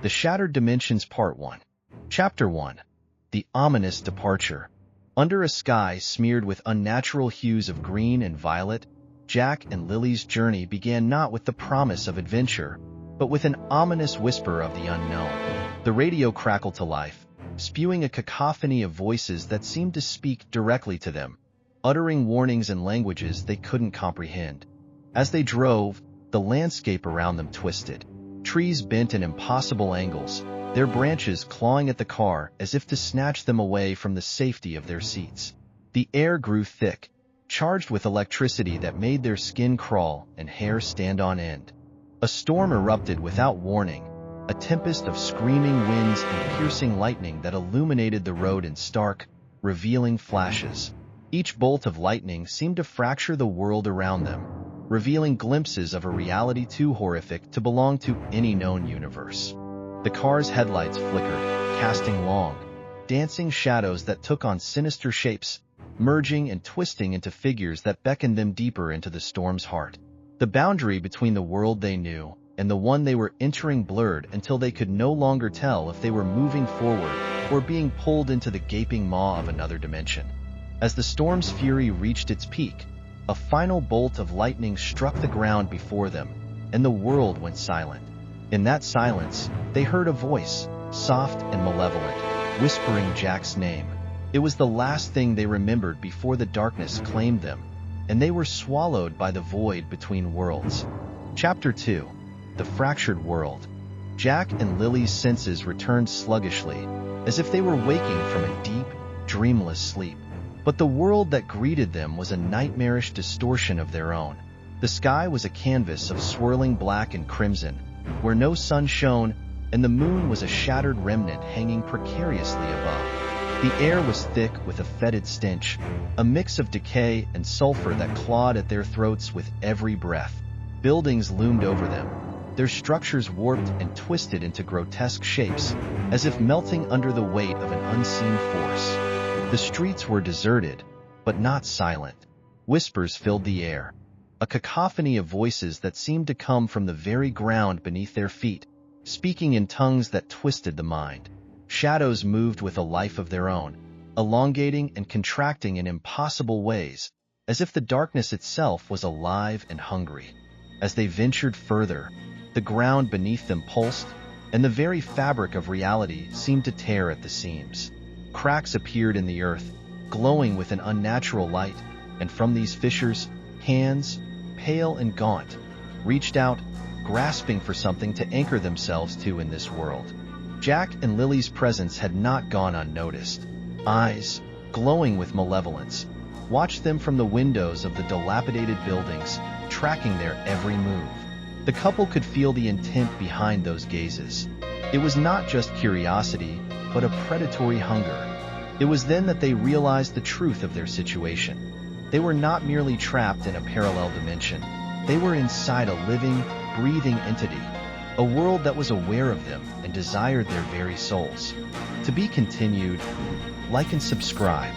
The Shattered Dimensions Part 1. Chapter 1. The Ominous Departure. Under a sky smeared with unnatural hues of green and violet, Jack and Lily's journey began not with the promise of adventure, but with an ominous whisper of the unknown. The radio crackled to life, spewing a cacophony of voices that seemed to speak directly to them, uttering warnings in languages they couldn't comprehend. As they drove, the landscape around them twisted. Trees bent in impossible angles, their branches clawing at the car as if to snatch them away from the safety of their seats. The air grew thick, charged with electricity that made their skin crawl and hair stand on end. A storm erupted without warning, a tempest of screaming winds and piercing lightning that illuminated the road in stark, revealing flashes. Each bolt of lightning seemed to fracture the world around them, revealing glimpses of a reality too horrific to belong to any known universe. The car's headlights flickered, casting long, dancing shadows that took on sinister shapes, merging and twisting into figures that beckoned them deeper into the storm's heart. The boundary between the world they knew and the one they were entering blurred until they could no longer tell if they were moving forward or being pulled into the gaping maw of another dimension. As the storm's fury reached its peak, a final bolt of lightning struck the ground before them, and the world went silent. In that silence, they heard a voice, soft and malevolent, whispering Jack's name. It was the last thing they remembered before the darkness claimed them, and they were swallowed by the void between worlds. Chapter 2. The Fractured World. Jack and Lily's senses returned sluggishly, as if they were waking from a deep, dreamless sleep. But the world that greeted them was a nightmarish distortion of their own. The sky was a canvas of swirling black and crimson, where no sun shone, and the moon was a shattered remnant hanging precariously above. The air was thick with a fetid stench, a mix of decay and sulfur that clawed at their throats with every breath. Buildings loomed over them, their structures warped and twisted into grotesque shapes, as if melting under the weight of an unseen force. The streets were deserted, but not silent. Whispers filled the air, a cacophony of voices that seemed to come from the very ground beneath their feet, speaking in tongues that twisted the mind. Shadows moved with a life of their own, elongating and contracting in impossible ways, as if the darkness itself was alive and hungry. As they ventured further, the ground beneath them pulsed, and the very fabric of reality seemed to tear at the seams. Cracks appeared in the earth, glowing with an unnatural light, and from these fissures, hands, pale and gaunt, reached out, grasping for something to anchor themselves to in this world. Jack and Lily's presence had not gone unnoticed. Eyes, glowing with malevolence, watched them from the windows of the dilapidated buildings, tracking their every move. The couple could feel the intent behind those gazes. It was not just curiosity, but a predatory hunger. It was then that they realized the truth of their situation. They were not merely trapped in a parallel dimension. They were inside a living, breathing entity, a world that was aware of them and desired their very souls. To be continued, like and subscribe.